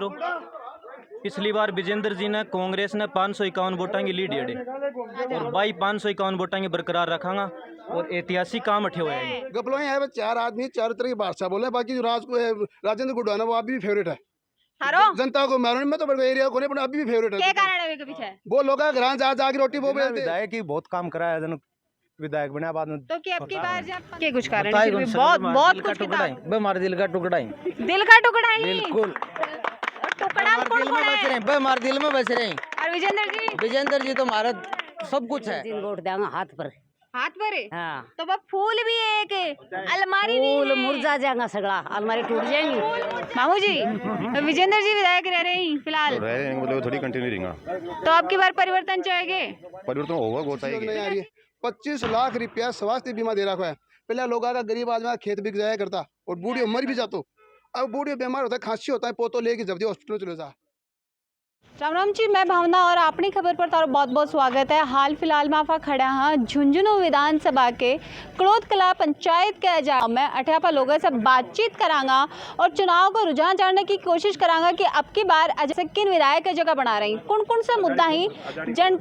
पिछली बार विजेंद्र जी ने कांग्रेस ने 551 वोटां की लीड जेड़े और भाई 551 वोटां की बरकरार रखांगा और ऐतिहासिक काम अठे हुए हैं। गपलो है चार आदमी चार तरह की बादशाह बोले, बाकी जो राजेंद्र गुड्डा वो अभी भी फेवरेट है जनता को। मालूम मैं तो एरिया को नहीं, अभी भी फेवरेट है। क्या कारण है के पीछे? वो लोग घर जा जाके रोटी वो बेचते। विधायक की बहुत काम कराया है, जन विधायक बना बाद में तो कि अब की बार जब के कुछ कारण फिर भी बहुत कुछ हमारे दिल का टुकड़ा है, दिल का टुकड़ा ही बिल्कुल टुकड़ा हमारे दिल में बस रहे। और विजेंद्र जी तो हमारा सब कुछ है। वोट देंगे हाथ पर। हाथ पर है? हाँ। तो वो फूल भी है एक अलमारी भी फूल है। मुरझा जाएगा सगड़ा, अलमारी टूट जाएंगी। मामू जी विजेंद्र जी विधायक रह रहे हैं फिलहाल, तो रहे मतलब थोड़ी कंटिन्यू रहेगा। तो अब की बार परिवर्तन चाहेंगे? परिवर्तन होगा, गोता है। 25 लाख रुपया स्वास्थ्य बीमा दे रखा है। पहले लोग का गरीब आदमी खेत बिक जाया करता और बूढ़ी मर भी जातो। अब बूढ़ी बीमार होता है, खांसी होता है, पोतो लेके जब हॉस्पिटल चले जा। राम राम जी, मैं भावना और अपनी खबर पर तारो बहुत बहुत स्वागत है। हाल फिलहाल में आप खड़ा हाँ झुंझुनू विधानसभा के क्लोथ कला पंचायत के अजा में अठे आप लोगों से बातचीत करांगा और चुनाव को रुझान जानने की कोशिश करांगा कि अब की बार अजय किन विधायक की जगह बना रही, कौन कौन सा मुद्दा ही जन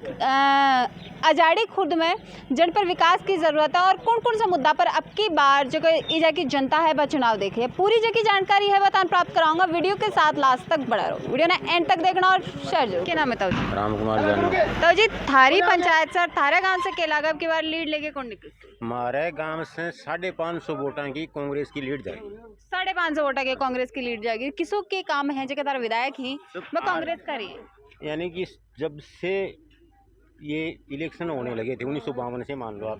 आजाड़ी खुर्द में जन पर विकास की जरूरत है और कौन कौन सा मुद्दा पर अब की बार जो इजा की जनता है वह चुनाव देखे है। पूरी जगह जानकारी है बतान प्राप्त कराऊंगा। वीडियो के साथ लास्ट तक बना रहो, वीडियो ने एंड तक देखना और शेयर जरूर। क्या नाम है ताऊ? राम कुमार जानी। तो जी थारी पंचायत सर थारे गांव से केला अब की बार लीड लेके कौन निकल? हमारे गांव से 550 वोटां की कांग्रेस की लीड जाएगी। 550 वोटा के कांग्रेस की लीड जाएगी। किसों के काम है जगह तारा विधायक ही मैं कांग्रेस का रही है। यानी कि जब से ये इलेक्शन होने लगे थे 1952 से मान लो आप,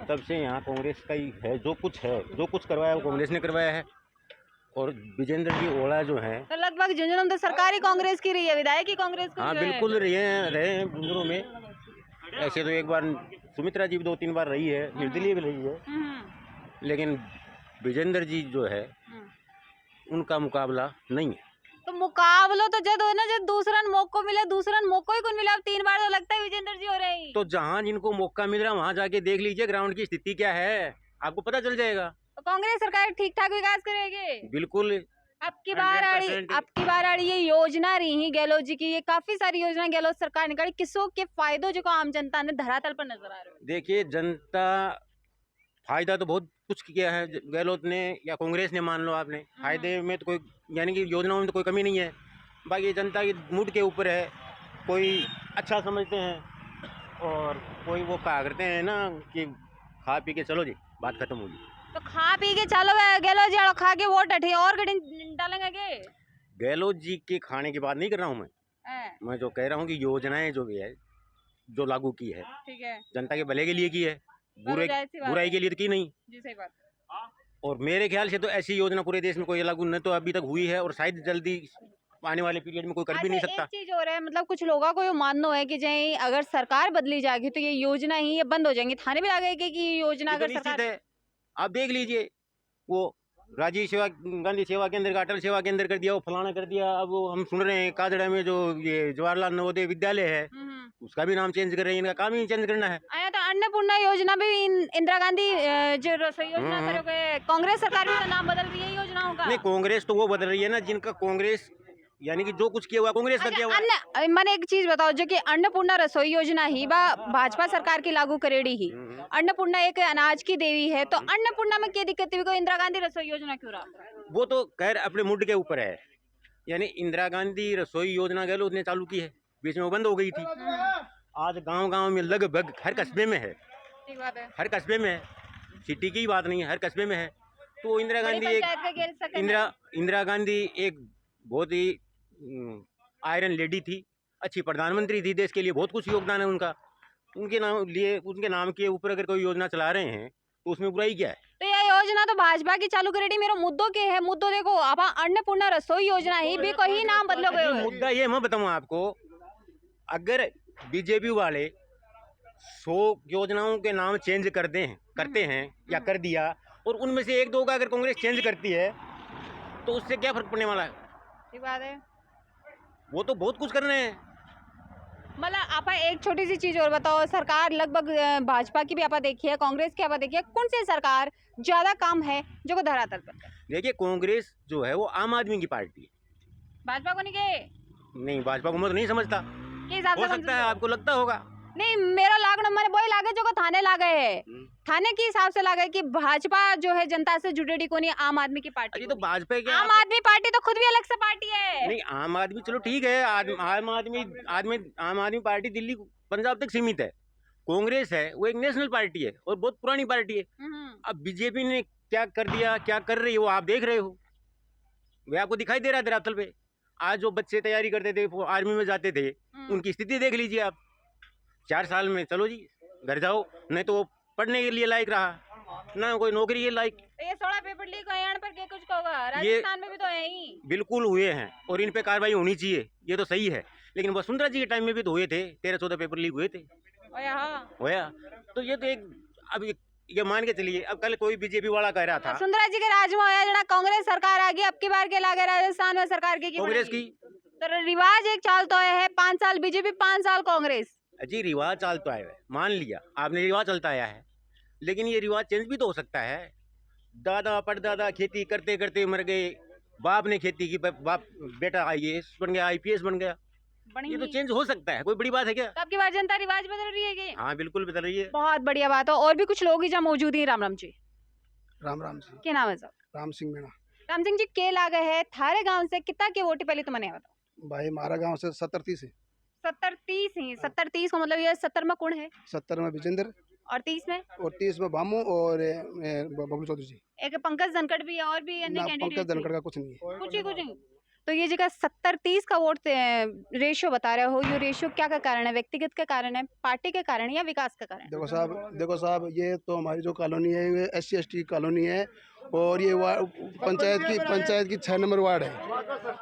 तब से यहाँ कांग्रेस का ही है। जो कुछ करवाया वो कांग्रेस ने करवाया है। और विजेंद्र जी ओला जो है तो लगभग झुंझुनू तो सरकारी कांग्रेस की रही है, विधायक की कांग्रेस को हाँ बिल्कुल रहे हैं झुंझुनू में। ऐसे तो एक बार सुमित्रा जी भी 2-3 बार रही है, निर्दलीय भी रही है, लेकिन विजेंद्र जी जो है उनका मुकाबला नहीं है। तो मुकाबला तो जब हो ना, जब दूसरन मौको मिले दूसरन मौको ही कौन मिला। अब 3 बार तो लगता है विजेंद्र जी हो रहे हैं। तो जहाँ जिनको मौका मिल रहा है वहाँ जाके देख लीजिए ग्राउंड की स्थिति क्या है, आपको पता चल जाएगा। तो कांग्रेस सरकार ठीक ठाक विकास करेगी बिल्कुल। अब की बार आड़ी ये योजना रही गहलोत जी की, ये काफी सारी योजना गहलोत सरकार निकाली। किसों के फायदों जो आम जनता ने धरातल पर नजर आ रहे हो? देखिए जनता फायदा तो बहुत कुछ किया है गहलोत ने या कांग्रेस ने, मान लो आपने। फायदे में तो कोई यानी कि योजनाओं में तो कोई कमी नहीं है। बाकी जनता की मूड के ऊपर है, कोई अच्छा समझते हैं और कोई वो कहा करते हैं ना कि खा पी के चलो जी बात खत्म होगी। तो खा पी के चलो गहलोत जी खा के वोट अठे और डालेंगे के? गहलोत जी के खाने की बात नहीं कर रहा हूँ मैं जो कह रहा हूँ कि योजनाएं जो भी है जो लागू की है, ठीक है, जनता के भले के लिए की है, बुराई के लिए तो की नहीं जी। सही बात। और मेरे ख्याल से तो ऐसी योजना पूरे देश में कोई लागू न तो अभी तक हुई है और शायद जल्दी आने वाले पीरियड में कोई कर भी नहीं सकता। एक चीज हो रहा है, मतलब कुछ लोगों को ये मानना है कि जय अगर सरकार बदली जाएगी तो ये योजना ही ये बंद हो जाएंगी। थाने भी लगेगी कि ये योजना अगर सरकार है। आप देख लीजिए वो राजीव सेवा गांधी सेवा केंद्र का अटल सेवा केंद्र कर दिया, वो फलाना कर दिया। अब वो हम सुन रहे हैं काजड़ा में जो ये जवाहरलाल नवोदय विद्यालय है उसका भी नाम चेंज कर रहे हैं। इनका काम ही चेंज करना है। आया तो अन्नपूर्णा योजना भी इंदिरा गांधी जो रसोई योजना करोगे, कांग्रेस सरकार भी तो नाम बदल रही है योजनाओं का। नहीं, कांग्रेस तो वो बदल रही है ना जिनका कांग्रेस यानी कि जो कुछ किया हुआ कांग्रेस का किया हुआ। मैंने एक चीज बताओ, जो कि अन्नपूर्णा रसोई योजना ही भाजपा सरकार की लागू करेड़ी ही। अन्नपूर्णा एक अनाज की देवी है, तो अन्नपूर्णा में क्या दिक्कत हुई? इंदिरा गांधी रसोई योजना क्यों रहा? वो तो खैर अपने मुड के ऊपर है। यानी इंदिरा गांधी रसोई योजना गहलोत ने चालू की है, बीच में वो बंद हो गई थी। आज गांव-गांव में लगभग हर कस्बे में है, हर कस्बे में है, सिटी की बात नहीं है, हर कस्बे में है। तो इंदिरा गांधी एक बहुत ही आयरन लेडी थी, अच्छी प्रधानमंत्री थी, देश के लिए बहुत कुछ योगदान है उनका। उनके नाम के ऊपर अगर कोई योजना चला रहे हैं तो उसमें बुराई क्या है? तो यह योजना तो भाजपा की चालू करेगी। मेरा मुद्दों के है, मुद्दों देखो आप अन्नपूर्णा रसोई योजना ही भी कोई नाम बदलोगे। मुद्दा ये मैं बताऊं आपको, अगर बीजेपी वाले 100 योजनाओं के नाम चेंज करते हैं या कर दिया और उनमें से 1-2 का अगर कांग्रेस चेंज करती है तो उससे क्या फर्क पड़ने वाला है? ठीक बात है, वो तो बहुत कुछ कर रहे हैं। मतलब आप एक छोटी सी चीज और बताओ, सरकार लगभग भाजपा की भी आप देखिए, कांग्रेस की आप देखिए, कौन सी सरकार ज्यादा काम है जो धरातल पर? देखिए कांग्रेस जो है वो आम आदमी की पार्टी है, भाजपा को नहीं गए नहीं, भाजपा को मैं तो नहीं समझता। के हिसाब हो से सकता है, आपको लगता होगा। नहीं, मेरा लाग नंबर वही लागे जो को थाने लागे है, थाने के हिसाब से लागे कि भाजपा जो है जनता से जुड़ेड़ी को नहीं, आम आदमी की पार्टी अरे को तो भाजपा नहीं। क्या आम आदमी पार्टी तो खुद भी अलग से पार्टी है। नहीं, आम आदमी चलो ठीक है, आम आदमी पार्टी दिल्ली पंजाब तक सीमित है। कांग्रेस है वो एक नेशनल पार्टी है और बहुत पुरानी पार्टी है। अब बीजेपी ने क्या कर दिया, क्या कर रही है, वो आप देख रहे हो, वे आपको दिखाई दे रहा है धरातल पे। आज जो बच्चे तैयारी करते थे, वो आर्मी में जाते थे, उनकी स्थिति देख लीजिए आप। 4 साल में चलो जी घर जाओ, नहीं तो वो पढ़ने के लिए लायक रहा ना, कोई नौकरी के लायक। ये 16 पेपर लीक हुए यहाँ पर के कुछ होगा, राजस्थान में भी तो है ही। बिल्कुल हुए हैं और इन पे कार्रवाई होनी चाहिए, ये तो सही है। लेकिन वसुंधरा जी के टाइम में भी तो हुए थे, 13-14 पेपर लीक हुए थे। होया तो ये तो एक, अब ये मान के चलिए, अब कल कोई बीजेपी वाला कह रहा था वसुंधरा जी के राज में होया जड़ा कांग्रेस सरकार आ गई, अब की बार के लागे राजस्थान में सरकार की कांग्रेस की। तो रिवाज एक चाल तो है 5 साल बीजेपी 5 साल कांग्रेस। जी रिवाज चलता है, मान लिया आपने, रिवाज चलता आया है, लेकिन ये रिवाज चेंज भी तो हो सकता है। दादा परदादा खेती करते करते मर गए, बाप ने खेती की, बाप बेटा IAS बन गया, IPS बन गया, ये तो चेंज हो सकता है, कोई बड़ी बात है क्या? तो अब की बार जनता रिवाज बदल रही है कि? हाँ बिल्कुल बदल रही है। बहुत बढ़िया बात है। और भी कुछ लोग ही जहाँ मौजूद हैं। राम राम जी। राम राम जी। क्या नाम है सर? राम सिंह मीणा। राम सिंह जी के लागे है थारे गांव से कितना के वोट पहले तो मैंने बताओ भाई हमारा गांव से 70-30 है। 70-30 ही। 70-30 का मतलब ये 70 में कौन है 70 में विजेंद्र और 30 में? और 30 में भामू और बबलू चौधरी जी। एक पंकज धनखड़ भी है और भी अन्य ना, कैंडिडेट पंकज धनखड़ का कुछ नहीं है। कुछ ही नहीं। तो ये जगह 70-30 का वोट रेशियो बता रहे हो, ये रेशियो क्या का कारण है? व्यक्तिगत के कारण है, पार्टी के कारण है या विकास का कारण? देखो साहब ये तो हमारी जो कॉलोनी है ये SC ST कॉलोनी है और ये पंचायत की 6 नंबर वार्ड है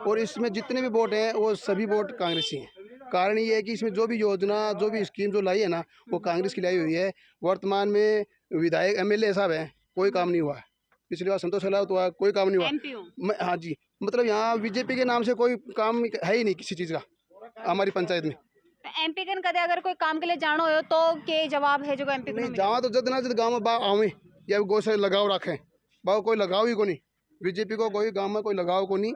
और इसमें जितने भी वोट हैं वो सभी वोट कांग्रेसी हैं। कारण ये है कि इसमें जो भी योजना जो भी स्कीम जो लाई है ना वो कांग्रेस की लाई हुई है। वर्तमान में विधायक MLA साहब हैं, कोई काम नहीं हुआ है। पिछली बार संतोष लाल तो कोई काम नहीं हुआ। हाँ जी, मतलब यहाँ बीजेपी के नाम से कोई काम है ही नहीं किसी चीज़ का हमारी पंचायत में। MP कन कदे अगर कोई काम के लिए जानो हो तो के जवाब है जो MP नहीं जावा तो जद ना जद गाँव में बाग आवे या गो से लगाव रखें, बाग कोई लगाव ही को नहीं। बीजेपी को कोई गाँव में कोई लगाव को नहीं।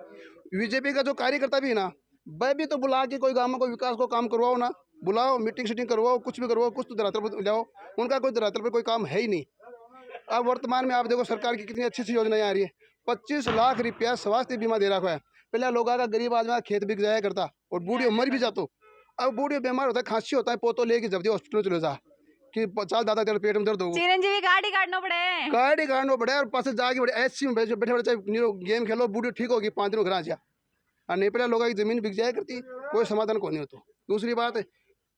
बीजेपी का जो कार्यकर्ता भी है ना वह भी तो बुला के कोई गाँव में कोई विकास को काम करवाओ ना, बुलाओ, मीटिंग शीटिंग करवाओ, कुछ भी करवाओ, कुछ तो धरातल पर लाओ। उनका कोई धरातल पर कोई काम है ही नहीं। अब वर्तमान में आप देखो सरकार की कितनी अच्छी अच्छी योजनाएं आ रही है। 25 लाख रुपया स्वास्थ्य बीमा दे रखा है। पहले लोग आगा गरीब आदमी खेत बिक जाया करता और बूढ़ी मर भी जातो। अब बूढ़ी बीमार होता है, खांसी होता है, पोतो लेके जब हॉस्पिटल चले जा कि 50 दादा तेरे पेट में दर्द हो, चिरंजीवी कार्ड ही काटना पड़े और पास जाके बड़े ऐसी में बैठे बैठे गेम खेलो, बूढ़ी ठीक होगी 5 दिन घर जा। और नहीं पहले लोगों की ज़मीन बिक जाया करती, कोई समाधान को नहीं होता। दूसरी बात,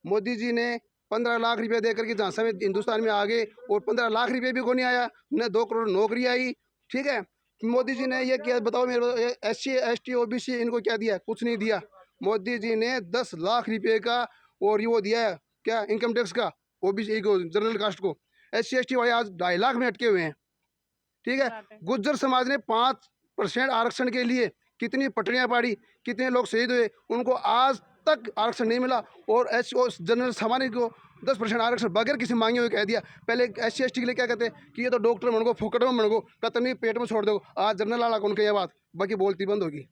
मोदी जी ने 15 लाख रुपये दे करके जहाँ समय हिंदुस्तान में आ गए और 15 लाख रुपये भी को नहीं आया, न 2 करोड़ नौकरी आई। ठीक है, मोदी जी ने ये किया, बताओ मेरे SC ST OBC इनको क्या दिया? कुछ नहीं दिया। मोदी जी ने 10 लाख रुपये का और वो दिया है क्या इनकम टैक्स का OBC को, जनरल कास्ट को। SC ST वाले आज 2.5 लाख में अटके हुए हैं। ठीक है, गुज्जर समाज ने 5% आरक्षण के लिए कितनी पटरियाँ पाड़ी, कितने लोग शहीद हुए, उनको आज तक आरक्षण नहीं मिला। और जनरल सामान्य को 10% आरक्षण बगैर किसी मांगे हुए कह दिया। पहले SC ST के लिए क्या कहते कि ये तो डॉक्टर बन गो, फोकट में बन गो, कतनी पेट में छोड़ दो। आज जनरल वाला कौन कही बात, बाकी बोलती बंद होगी।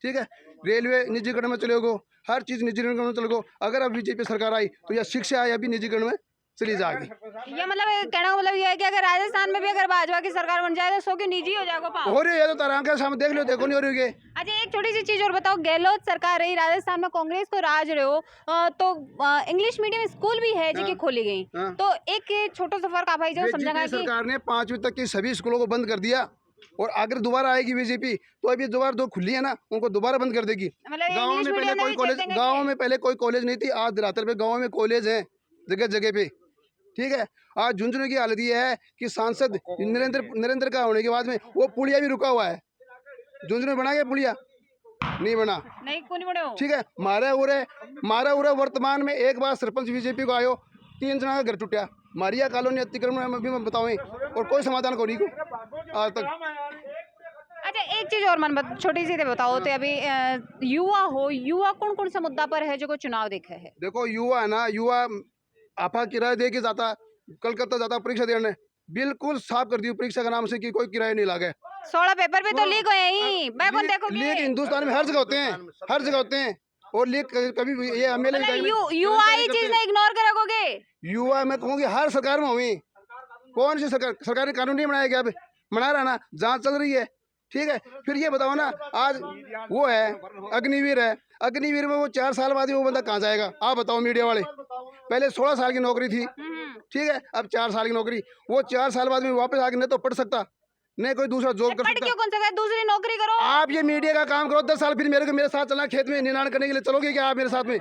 ठीक है, रेलवे निजीकरण में चले गो, हर चीज़ निजीकरण में चले गो। अगर अब बीजेपी सरकार आई तो यह शिक्षा या भी निजीकरण में चली जाएगी। ये मतलब कहने का मतलब ये है कि अगर राजस्थान में भी अगर भाजपा की सरकार बन जाए तो सो की निजी हो जाएगा। हो रही है तो तरह के सामने देख लो, देखो नहीं हो रही है। अच्छा एक छोटी सी चीज और बताओ, गहलोत सरकार रही राजस्थान में, कांग्रेस को राज रहे हो, तो इंग्लिश मीडियम स्कूल भी है जी की खोली गई, तो एक छोटा सा फर्क आप भाई जो समझाएगा। सरकार ने 5वीं तक की सभी स्कूलों को बंद कर दिया और अगर दोबारा आएगी बीजेपी तो अभी दोबारा 2 खुली है ना, उनको दोबारा बंद कर देगी। गाँव में पहले कोई कॉलेज नहीं थी, आज धरातल पे गाँव में कॉलेज है जगह जगह पे। ठीक है, आज झुंझुनू की हालत ये है कि सांसद नरेंद्र का होने के बाद में वो पुलिया भी रुका हुआ है। झुंझुनू बना गया पुलिया? नहीं बना, नहीं कोई बने। ठीक है, मारा उरे वर्तमान में एक बार सरपंच बीजेपी को आयो, 3 जना का घर टूटा। मारिया कॉलोनी अतिक्रमण में भी मैं बताऊँ और कोई समाधान को नहीं को आज तक। अच्छा एक चीज और मन छोटी सी बताओ तो अभी युवा कौन कौन सा मुद्दा पर है जो को चुनाव देखा है? देखो युवा है ना, युवा आपा किराया दे के जाता, कलकत्ता जाता परीक्षा देने, बिल्कुल साफ कर दी परीक्षा के नाम से कि कोई किराया नहीं लागे। 16 पेपर भी तो लीक हुए ही, मैं कौन देखोगे? लीक हिंदुस्तान में हर जगह होते हैं, हर जगह होते हैं। और लीक कभी भी ये एमएलए युवा ही चीज ने इग्नोर कर रखोगे? युवा मैं कहूँगी हर सरकार में हुई। कौन सी सरकारी कानून नहीं बनाया गया? अब बना रहा ना, जांच चल रही है, ठीक है। फिर ये बताओ ना, आज वो है अग्निवीर है, अग्निवीर में वो 4 साल बाद ही वो बंदा कहाँ जाएगा? आप बताओ मीडिया वाले। पहले 16 साल की नौकरी थी, ठीक है, अब 4 साल की नौकरी। वो 4 साल बाद में वापस आके नहीं तो पढ़ सकता, नहीं कोई दूसरा जॉब कर सकता। क्यों कौन सा दूसरी नौकरी करो? आप ये मीडिया का काम करो 10 साल, फिर मेरे साथ चलना खेत में निनाण करने के लिए। चलोगे क्या आप मेरे साथ में?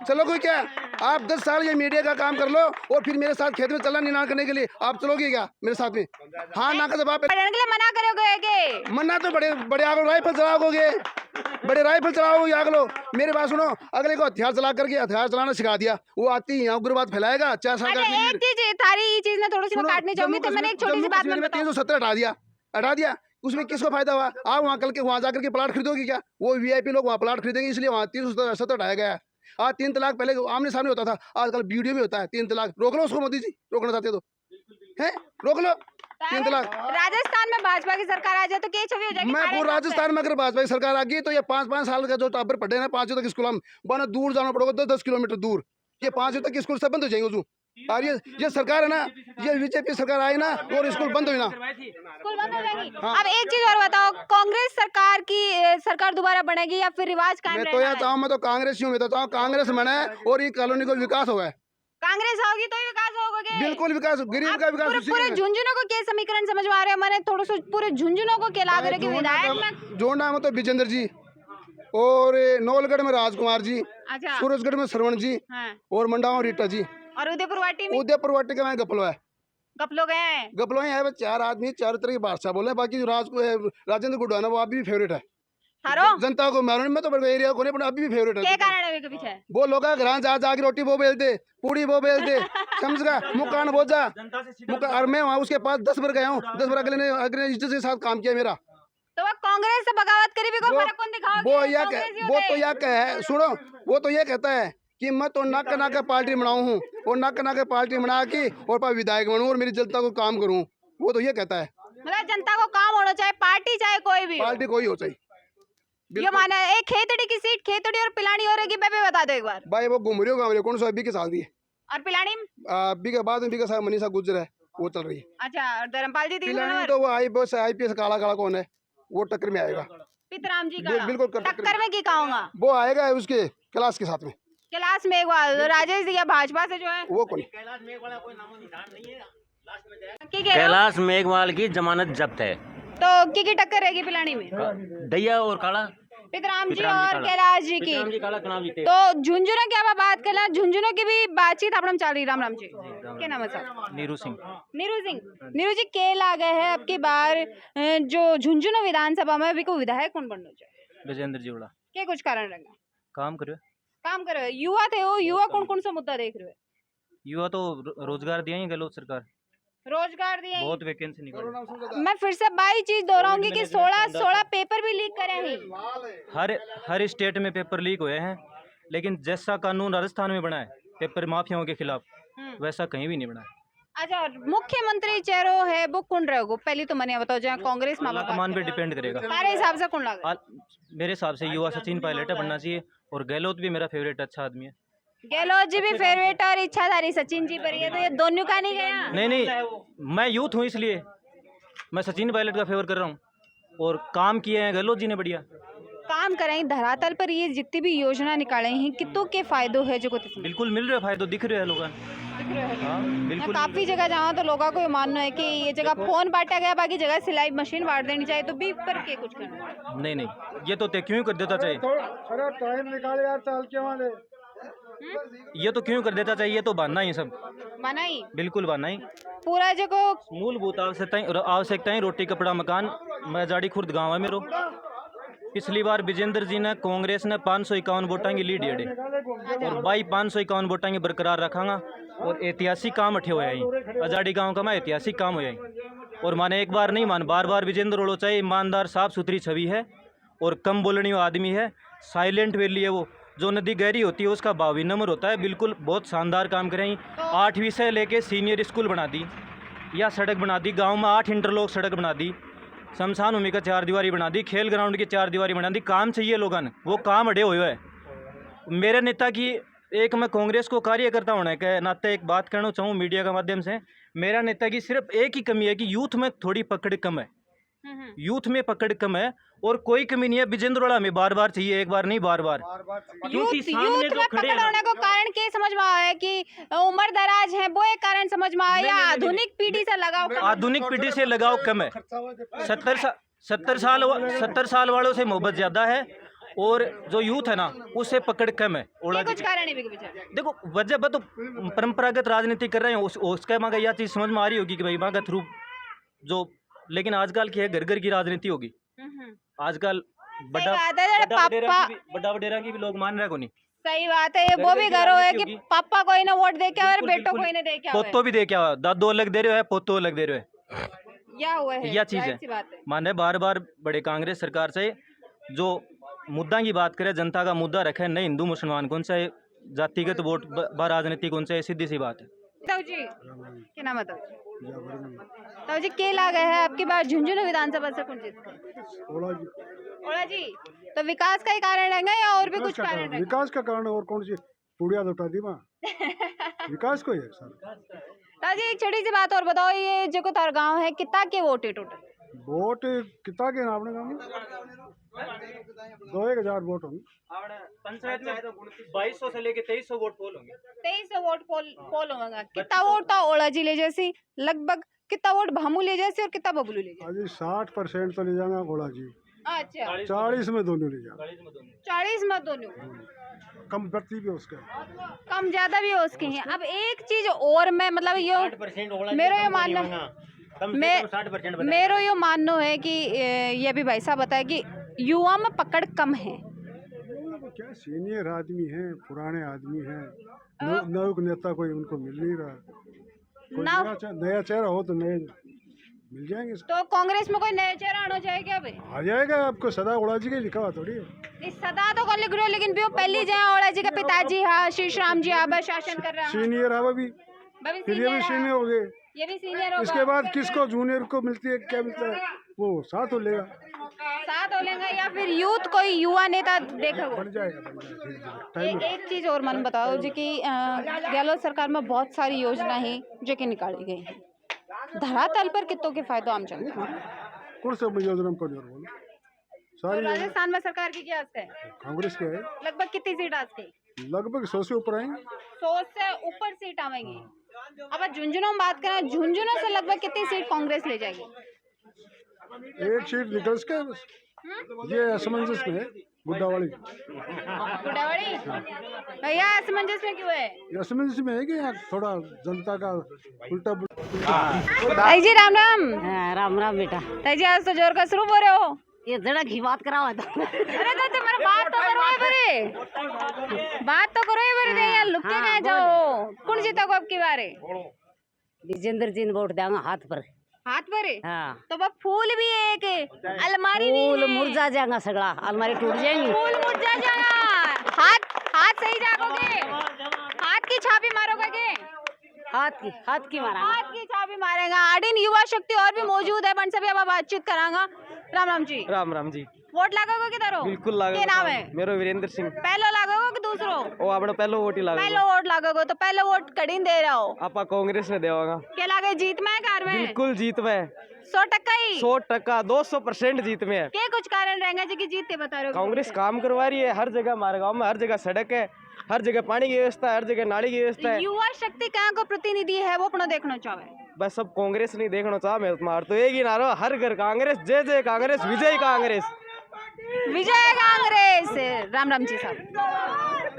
चलोगे क्या आप? 10 साल ये मीडिया का काम कर लो और फिर मेरे साथ खेत में चलना निनाण करने के लिए आप चलोगे क्या मेरे साथ में? हाँ ना का जवाब। पढ़ने के लिए मना करोगे? मना तो बड़े बड़े आग राइफल चलाओगे, बड़े राइफल चलाओगे आग लो। मेरे पास सुनो, अगले को हथियार चला करके हथियार चलाना सिखा दिया, वो आती है उग्रवाद फैलाएगा। 4 साल का एक चीज थारी ये चीज ने थोड़ी सी काटनी चाहूंगी, तो मैंने एक छोटी सी बात में 370 हटा दिया। उसमें किसको फायदा हुआ? आप वहाँ कल के वहाँ जाकर के प्लाट खरीदोगे क्या? वो वीआईपी लोग वहाँ प्लाट खरीदेंगे, इसलिए वहाँ 370 हटाया गया है। आज 3 तलाक पहले आमने सामने होता था, आजकल वीडियो में होता है 3 तलाक। रोक लो उसको, मोदी जी रोकना चाहते हो तो है, रोक लो 3 तलाक। राजस्थान में भाजपा की सरकार आ जाए तो क्या छवि हो जाएगी? मैं पूरा राजस्थान में अगर भाजपा की सरकार आ गई तो ये 5-5 साल का जो टाबर पढ़े ना 5 तक स्कूल, हम बना दूर जाना पड़ेगा 10-10 किलोमीटर दूर। ये 5 तक स्कूल सब बंद हो जाएंगे। और ये सरकार है ना, ये बीजेपी सरकार आई ना और स्कूल बंद हुई ना, स्कूल बंद हो जाएगी। हाँ। अब एक चीज और बताओ, कांग्रेस सरकार दोबारा बनेगी या फिर रिवाज कायम मैं तो यह चाहूँ, मैं तो कांग्रेस हूँ, मैं तो चाहूँ कांग्रेस बने और ये कॉलोनी को विकास होगा। कांग्रेस होगी तो ही विकास होगा? बिल्कुल विकास, गरीब का विकास। पूरे झुंझुनू को क्या समीकरण समझ में आ रहे हो? मैंने थोड़ा सा पूरे झुंझुनू को क्या लाग रहे कि विधायक में जोड़ा में तो विजेंद्र जी, और नौलगढ़ में राजकुमार जी, अच्छा, सूरजगढ़ में श्रवण जी, हाँ। और मंडाओं रीटा जी, और उदयपुर वाटी में उदयपुर वाटी का मैं गपलो है, गपलो गए हैं। गपलो है। 4 आदमी 4 तरह के बादशाह बोले। बाकी जो राजेंद्र गुडवाना वो अभी भी फेवरेट है थारो जनता को। मालूम मैं तो बड़े एरिया को नहीं, अभी भी फेवरेट क्या है। कारण है के पीछे? वो लोग घर जा जाके रोटी वो बेलते, पूड़ी वो बेलते, समझ गया, मुकान बोझा मुकान। और मैं वहाँ उसके पास 10 बार गया हूँ, 10 बार अगले इज्जत के साथ काम किया मेरा। तो वो कांग्रेस से बगावत करी भी कोई फर्क कौन दिखाओगे? वो तो ये कहता है कि मैं तो नाक नाक पार्टी बनाऊँ हूँ और नाक नाक पार्टी बना के और विधायक बनूँ और मेरी जनता को काम करूँ। वो तो ये कहता है, मतलब जनता को काम होना चाहिए, पार्टी चाहे कोई भी, पार्टी कोई हो चाहिए। ये माना है। एक खेतड़ी की सीट खेतड़ी और पिलानी हो रही, मैं बता दो एक बार भाई। वो घूम रही हो कौन सा अभी के साल दी है, और पिलानी अभी के बाद में साहब मनीषा गुजर है, वो चल रही है। अच्छा, और धर्मपाल जी पिलानी तो वो आईपीएस काला काला कौन है, वो टक्कर में आएगा। पितराम जी का बिल्कुल टक्कर में की कहूँगा, वो आएगा उसके क्लास के साथ में। क्लास में एक बार राजेश जी या भाजपा से जो है वो कौन? कैलाश मेघवाल की जमानत जब्त है, तो की टक्कर रहेगी पिलानी में? दैया और काला, पितराम जी और कैलाश जी की। तो झुंझुनू की अब बात करना, झुंझुनू की भी बातचीत अपना चल रही। राम राम जी, क्या नाम है सर? नीरू सिंह। नीरू जी के ला गए हैं अब की बार जो झुंझुनू विधानसभा में अभी को विधायक कौन बनना चाहिए? विजेंद्र जीवड़ा। क्या कुछ कारण रहेगा? काम करो। युवा थे वो, युवा कौन सा मुद्दा देख रहे हो? युवा तो रोजगार दिया ही गहलोत सरकार, रोजगार दिए, बहुत वैकेंसी निकाली। मैं फिर से बाई चीज दोहराऊंगी कि 16 पेपर भी लीक करे हैं। हर स्टेट में पेपर लीक हुए हैं, लेकिन जैसा कानून राजस्थान में बना है पेपर माफियाओं के खिलाफ, वैसा कहीं भी नहीं बना है। अच्छा, मुख्यमंत्री चेहरो है वो कौन रहेगा? पहले तो मैंने बताओ, जहाँ कांग्रेस मान पे डिपेंड करेगा। हमारे हिसाब से कौन लगा? मेरे हिसाब से युवा सचिन पायलट बनना चाहिए, और गहलोत भी मेरा फेवरेट अच्छा आदमी है। गहलोत जी भी फेवरेट और इच्छाधारी सचिन जी पर, ये तो ये दोनों का नहीं गया। नहीं, मैं यूथ हूँ इसलिए मैं सचिन पायलट का फेवर कर रहा हूँ, और काम किए हैं गहलोत जी ने बढ़िया काम करें। धरातल पर ये जितनी भी योजना निकाले हैं कितों के फायदे है जो बिल्कुल मिल रहे फायदे दिख रहे हैं लोगों। हाँ, बिल्कुल। काफी जगह जाओ तो लोगों को मानना है कि ये जगह फोन बांटा गया, बाकी जगह सिलाई मशीन बांट देनी चाहिए, तो भी पर के कुछ करना नहीं, ये तो क्यों कर देता चाहिए, टाइम निकाले यार, चाल के वाले ये तो क्यों कर देता चाहिए, ये तो बहाना ही सब, माना ही बिल्कुल बहाना ही। पूरा जगह मूलभूत आवश्यकताएं रोटी कपड़ा मकान। मैं जाड़ी खुर्द गाँव है मेरो। पिछली बार विजेंद्र जी ने कांग्रेस ने 551 वोटां की लीड जेड़े, और भाई 551 वोटां की बरकरार रखांगा, और ऐतिहासिक काम अठे होया ही अजाड़ी गांव का मैं ऐतिहासिक काम होया ही। और माने एक बार नहीं मान बार विजेंद्र रोड़ो चाहिए। ईमानदार साफ सुथरी छवि है और कम बोलने वाला आदमी है, साइलेंट वैली है वो। जो नदी गहरी होती है उसका भाव भी नम्र होता है। बिल्कुल बहुत शानदार काम करें। 8वीं से लेके सीनियर स्कूल बना दी, या सड़क बना दी गांव में, 8 इंटरलॉक सड़क बना दी। शमशान भूमि का 4 दीवारी बना दी, खेल ग्राउंड की 4 दीवारी बना दी। काम चाहिए लोगों ने, वो काम अड़े हुए है। मेरे नेता की एक मैं कांग्रेस को कार्यकर्ता होने के नाते एक बात कहना चाहूँ मीडिया के माध्यम से, मेरा नेता की सिर्फ एक ही कमी है कि यूथ में थोड़ी पकड़ कम है, यूथ में पकड़ कम है, और कोई कमी नहीं है। बिजेंद्रोला में बार बार चाहिए, एक बार नहीं बार बार। क्योंकि सामने यूथ जो में खड़े पकड़ हैं ना, होने को कारण के समझ में आया है कि उम्र दराज है, वो एक कारण समझ में आया, या आधुनिक पीढ़ी से लगाव कम है? आधुनिक पीढ़ी से लगाव कम है। 70 साल वालों से मोहब्बत ज्यादा है, और जो यूथ है ना उससे पकड़ कम है। ये कुछ कारण है बिग विचार। देखो वजह तो परंपरागत राजनीति कर रहे हैं, उसका मांगा यह चीज समझ में आ रही होगी कि भाई मांगा थ्रू जो, लेकिन आजकल की है घर घर की राजनीति होगी। आजकल सही बात है, बड़ा वडेरा की भी लोग मान रहे को नहीं। सही बात है, ये वो भी घरों है कि पापा कोई ना वोट दे के और बेटो कोई ना दे के आवे। पोतो भी दे के आवा, दादो अलग दे रहे हो, पोतो अलग दे रहे हो, या हुआ है, यह चीज जाहिर है। सी बात है। माने बार बार बड़े कांग्रेस सरकार से जो मुद्दा की बात करे, जनता का मुद्दा रखे, नहीं हिंदू मुसलमान कौन सा है, जातिगत वोट राजनीति कौन सा है, सीधी सी बात है। ताऊ जी क्या नाम है? ताऊ जी के लागे है आपकी बार झुंझुनू विधानसभा से कौन जीत गए? ओला जी, तो विकास का ही कारण रहेगा या और भी कुछ कारण रहेगा? विकास का कारण और कौन सी पुड़िया उठा दी माँ विकास को ही है सर। ताऊ जी एक छोटी सी बात और बताओ, ये जो तार गांव है कितना के वोट है टोटल? वोट कितना के आपने गाँव 2000 वोट होंगे। पंचायत में 2200 से लेके 2300 वोट पोल होंगे। 2300 वोट पोल होगा। कितना वोट था ओला जी ले जैसी, लगभग कितना वोट भामू ले जैसी और कितना बबलू ले जैसी? अभी 60% तो ले जाएगा घोड़ा जी, अच्छा 40 में दोनों ले जाएगा। 40 मत दोनों, कम बढ़ती भी उसका, कम ज्यादा भी हो उसके हैं। अब एक चीज और मैं मतलब यो मेरा ये मानना मेरा ये मानना है कि ये भी भाई साहब बताया कि युवा में पकड़ कम है। क्या सीनियर आदमी है, पुराने आदमी है, नव नेता कोई उनको मिल नहीं रहा। कोई नया चेहरा हो तो नए मिल जाएंगे। तो कांग्रेस में कोई नया चेहरा आना चाहिए क्या भाई? आ जाएगा, आपको सदा उड़ा जी के लिखा हुआ थोड़ी है। इस सदा तो कौन लिख रहे हो, लेकिन भी वो पहली जगह ओला जी का पिताजी हाँ श्री राम जी आबा शासन कर रहा है, सीनियर है भी, फिर ये भी सीनियर हो गए। ये भी सीनियर होगा। इसके बाद किसको जूनियर को मिलती है, क्या मिलता है, वो साथ हो लेगा, साथ हो लेगा, या फिर यूथ कोई युवा नेता देखा बन जाएगा। एक चीज और मन बताओ जी कि गहलोत सरकार में बहुत सारी योजना है जो कि निकाली गई है, धरातल पर कितों के फायदा आम जनता है? कौन सा योजना को बोलो तो सारी राजस्थान में सरकार की क्या है? कांग्रेस के है, लगभग कितनी सीट आज की? लगभग 100 से ऊपर आएंगे। 100 से ऊपर सीट आवेंगी। अब झुंझुनू में बात करें, झुंझुनू से लगभग कितनी सीट कांग्रेस ले जाएगी? एक सीट निकल के बस। ये असमंजस में है बुड्ढावाड़ी। बुढ़ावाड़ी भैया असमंजस में क्यों है? ये असमंजस में है कि यहाँ थोड़ा जनता का उल्टा ताई जी राम राम। हाँ, राम राम बेटा। ताई जी आज तो जोर का शुरू हो रहे हो। ये जरा की बात कराओ तो। अरे तो तुम्हारा बात तो करो ये बरे, बात तो करो ये बरे, दे यार लुक के कहाँ जाओ? कौन जीता को आपकी बारे? विजेंद्र जी ने वोट देंगे हाथ पर। हाथ पर है? हाँ, तो वो फूल भी है, एक अलमारी भी फूल है। मुरझा जाएगा सगड़ा, अलमारी टूट जाएंगी। फूल मुरझा जाएगा। हाथ सही जाओगे, हाथ की छापी मारोगे के? हाथ की मारा। हाथ की छापी मारेगा। आडिन युवा शक्ति और भी मौजूद है, बन सभी अब बातचीत करांगा। राम राम जी। राम राम जी। वोट लागोगे किधर हो? बिल्कुल लागोगे। क्या नाम है? मेरा वीरेंद्र सिंह। पहलो लागोगे कि दूसरो? ओ आपने पहलो वोट ही लागोगे। पहलो वोट लागोगे तो पहलो वोट कड़ी दे रहा हो? आपा कांग्रेस ने देवागा। क्या लागे जीत में है कार में? बिल्कुल जीत में है। 100% ही? 100%, 200% जीत में है। क्या कुछ कारण रहेगा जी कि जीतते बता रहे हो? कांग्रेस काम करवा रही है, हर जगह हमारे गाँव में हर जगह सड़क है, हर जगह पानी की व्यवस्था है, हर जगह नाली की व्यवस्था है। युवा शक्ति कहाँ को प्रतिनिधि है वो अपना देखना चाहे? बस सब कांग्रेस नहीं देखना चाह, मैं मार तो एक ही नारा, हर घर कांग्रेस, जय जय कांग्रेस, विजय कांग्रेस। विजय कांग्रेस। राम राम जी साहब।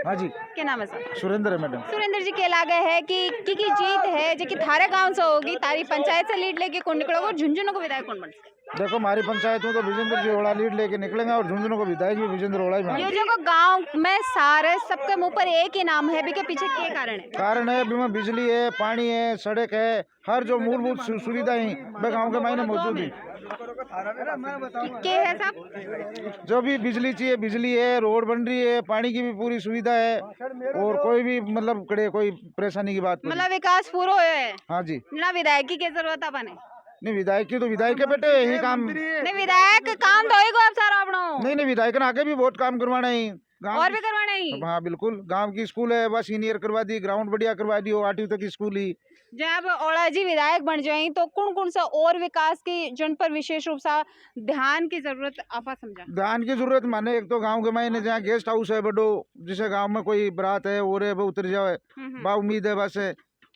हाँ जी, क्या नाम है सर? सुरेंद्र है मैडम। सुरेंद्र जी के लागे है कि जीत है जो कि थारे गांव से होगी, तारी पंचायत से लीड लेके कौन निकलोगे, झुंझुनू को विधायक कौन बन सकता? देखो हमारी पंचायत में तो विजेंद्र जी ओड़ा लीड लेके निकलेंगे और झुंझुनू को विधायक भी विजेंद्र ओड़ा ही ये बनाएंगे। जो गांव में सारे सबके मुंह पर एक ही नाम है, के पीछे क्या कारण है? कारण है बीमा, बिजली है, पानी है, सड़क है, हर जो मूलभूत सुविधाएं गाँव के मायने मौजूद है। क्या है साहब? जो भी बिजली चाहिए बिजली है, रोड बन रही है, पानी की भी पूरी सुविधा है, और कोई भी मतलब कोई परेशानी की बात नहीं। मतलब विकास पूरा हुआ है। हाँ जी, ना विधायक की क्या जरूरत है? नहीं विधायक की तो विधायक के बेटे यही काम नहीं विधायक काम तो होएगा अब सारा अपना नहीं विधायक ने आगे भी बहुत काम करवाना है गाँव और भी करवाना ही। हाँ बिल्कुल, गांव की स्कूल है बस सीनियर करवा दी, ग्राउंड बढ़िया करवा दी, 8वीं तक की स्कूल ही। जब ओला जी विधायक बन जाए तो कौन सा और विकास की जिन पर विशेष रूप से ध्यान की जरूरत आपा समझा? ध्यान की जरूरत माने एक तो गांव के मायने जहाँ गेस्ट हाउस है बड़ो, जिसे गांव में कोई बारात है और वो उतर जाए बा उम्मीद है बस है।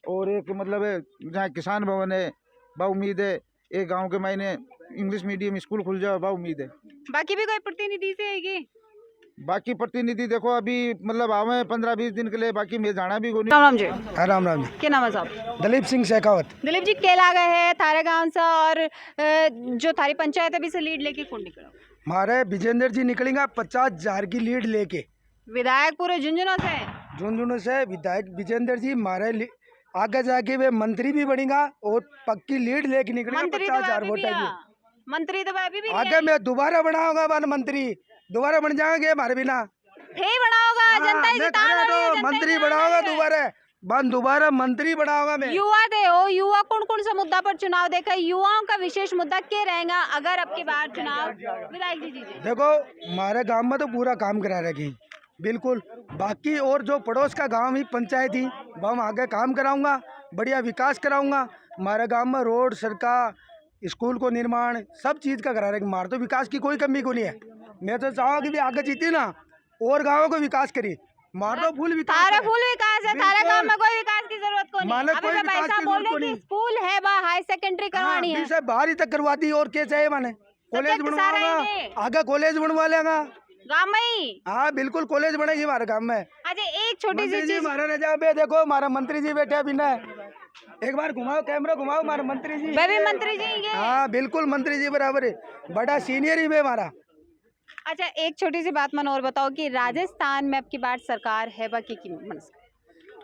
और एक मतलब है जहाँ किसान भवन है बा उम्मीद है। एक गांव के मायने इंग्लिश मीडियम स्कूल खुल जाए बा उम्मीद है। बाकी भी कोई प्रतिनिधि से है? बाकी प्रतिनिधि देखो अभी मतलब आवे 15-20 दिन के लिए, बाकी मैं जाना भी कोनी। राम राम जी। राम राम जी। क्या नाम है साहब? दलीप सिंह शेखावत। दिलीप जी केला गए है थारे गांव से और जो थारी पंचायत अभी से लीड लेके कौन निकला? हमारे विजेंद्र जी निकलेंगे 50,000 की लीड लेके। विधायक पूरे झुंझुनू से? झुंझुनू से विधायक विजेंद्र जी हमारे आगे जाके वे मंत्री भी बनेगा और पक्की लीड लेके निकलेगा। 50,000 वोट मंत्री तो अभी भी आगे मैं दोबारा बनाऊंगा वन मंत्री, दोबारा बन जाएंगे हमारे बिना। बनाओगा जनता ही जिताना तो मंत्री बनाऊंगा दोबारा मंत्री बनाऊंगा मैं। युवा दे हो, युवा कौन सा मुद्दा पर चुनाव देखा? युवाओं का विशेष मुद्दा क्या रहेगा अगर अब की बार चुनाव विधायक जी जीते? देखो हमारे गांव में तो पूरा काम करा रखी बिल्कुल, बाकी और जो पड़ोस का गांव ही पंचायत ही वह हम आगे काम कराऊंगा, बढ़िया विकास कराऊंगा। हमारे गांव में रोड सड़क स्कूल को निर्माण सब चीज़ का करा रहे। हमारे तो विकास की कोई कमी को नहीं है। मैं तो चाहूँगा कि भी आगे जीती ना और गाँवों को विकास करी। हमारा तो फुल विकास है। फुल विकास है, तारा गांव में कोई विकास की जरूरत को नहीं। अभी तो भाई साहब बोल रहे कि स्कूल है बा हाई सेकेंडरी करवानी है, बाहर ही तक करवा दी और क्या चाहिए माने? कॉलेज बनवाऊंगा, आगे कॉलेज बनवा लेगा गाँव में ही। हाँ बिल्कुल कॉलेज बनेगी हमारे गाँव में। अच्छा एक छोटी सी चीज, हमारा नजा पे देखो हमारा मंत्री जी बैठे अभी ना, एक बार घुमाओ कैमरा घुमाओ हमारे मंत्री जी। मंत्री जी हाँ बिल्कुल मंत्री जी बराबर है, बड़ा सीनियर ही है हमारा। अच्छा एक छोटी सी बात मन और बताओ कि राजस्थान में अब की बार सरकार है बाकी की मनस?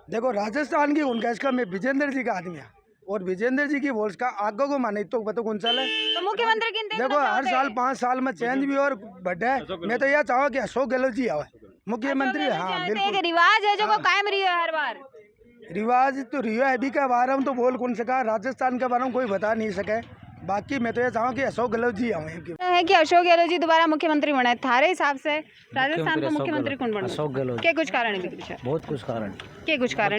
देखो राजस्थान की उनका इसका मैं विजेंद्र जी का आदमी है और विजेंद्र जी की वोट का आगे को माने तो बता कौन सा है तो मुख्यमंत्री देखो हर साल 5 साल में चेंज भी और बढ़े। मैं तो यह चाहूँ कि अशोक गहलोत जी आवे मुख्यमंत्री। हाँ बिल्कुल रिवाज है जो कायम रही है हर बार। रिवाज तो रियो अभी का बारे में तो बोल कौन सका, राजस्थान के बारे में कोई बता नहीं सके। बाकी मैं तो ये चाहूँ कि अशोक गहलोत जी आए है कि अशोक गहलोत जी दोबारा मुख्यमंत्री बने। थारे हिसाब से राजस्थान का मुख्यमंत्री कौन बने? अशोक गहलोत। क्या कुछ कारण है? बहुत कुछ कारण, क्या कुछ कारण?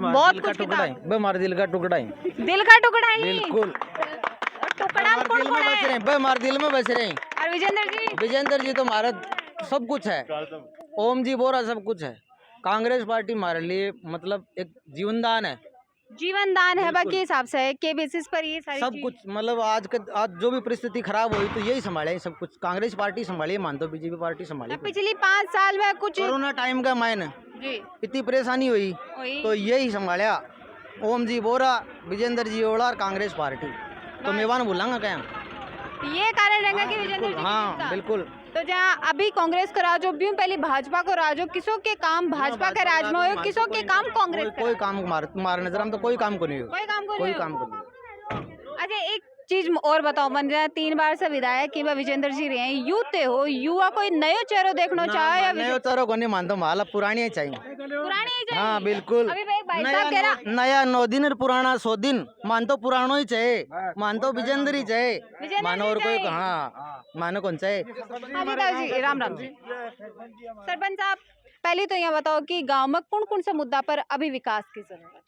बहुत कुछ हमारे दिल का टुकड़ा है, दिल का टुकड़ा ही बिल्कुल टुकड़ा में कौन कौन है? हमारे दिल में बस रहे। और विजेंद्र जी तो हमारा सब कुछ है, ओम जी बोरा सब कुछ है। कांग्रेस पार्टी हमारे लिए मतलब एक जीवनदान है, जीवन दान है बाकी हिसाब से के बेसिस पर ये सारी सब कुछ मतलब आज जो भी परिस्थिति खराब हुई तो यही संभाले सब कुछ। कांग्रेस पार्टी संभाली, मान तो बीजेपी पार्टी संभाली। पिछली 5 साल में कुछ कोरोना टाइम का मायने जी इतनी परेशानी हुई तो यही संभाला ओम जी बोरा, विजेंद्र जी ओला और कांग्रेस पार्टी। तो मेवान बोलांगा क्या ये कारण रहेगा कि विजेंद्र जी? हाँ बिल्कुल। तो जहाँ अभी कांग्रेस का राज हो भी पहले भाजपा को राज हो, किसों के काम भाजपा का राज में हो, किसों के काम कांग्रेस? कोई काम हमारे नजर में तो कोई काम को नहीं हो, कोई काम को नहीं। अच्छा एक चीज और बताओ, मन जाए 3 बार से विधायक की विजेंद्र जी रहे हैं, यूथ हो, युवा कोई नयो चेहरा देखना चाहे या नयो चेहरा को नहीं मानता, माला पुरानी ही चाहिए। पुरानी ही चाहिए? हाँ बिल्कुल। अभी भाई साहब कह रहा नया 9 दिन और पुराना 100 दिन, मानतो पुरानो ही चाहिए, मानतो विजेंद्र ही चाहिए, मानो और कोई हाँ मानो कौन चाहिए। जी राम राम जी। सरपंच साहब पहले तो यह बताओ कि गांव में कौन सा मुद्दा पर अभी विकास की जरूरत है?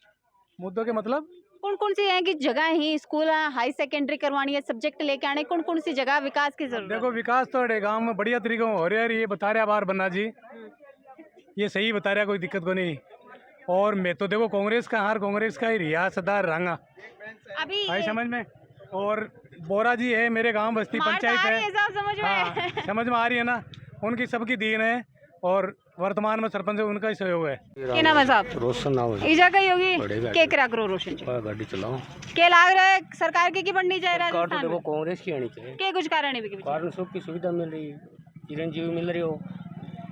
मुद्दों के मतलब कौन सी है कि जगह ही स्कूल हाई सेकेंडरी करवानी है, सब्जेक्ट लेके आने, कौन सी जगह विकास की जरूरत है? देखो विकास तो गांव में बढ़िया तरीके से हो रहा है, ये बता रहा बार बन्ना जी, ये सही बता रहा, कोई दिक्कत को नहीं। और मैं तो देखो कांग्रेस का ही रियासतदार रंगा अभी आई समझ में। और बोरा जी है मेरे गांव बस्ती पंचायत है, समझ में आ रही है ना, उनकी सबकी दीन है और वर्तमान में सरपंच उनका ही सहयोग है। क्या नाम है साहब? रोशन नाम है। ईजा का होगी के करा करो रोशन जी गाड़ी चलाओ के लाग रहा है सरकार की बढ़नी चाहिए कार तो देखो कांग्रेस की आनी चाहिए। के कुछ कारण है? कारण सबकी सुविधा मिल रही है, चिरंजीवी मिल रही हो,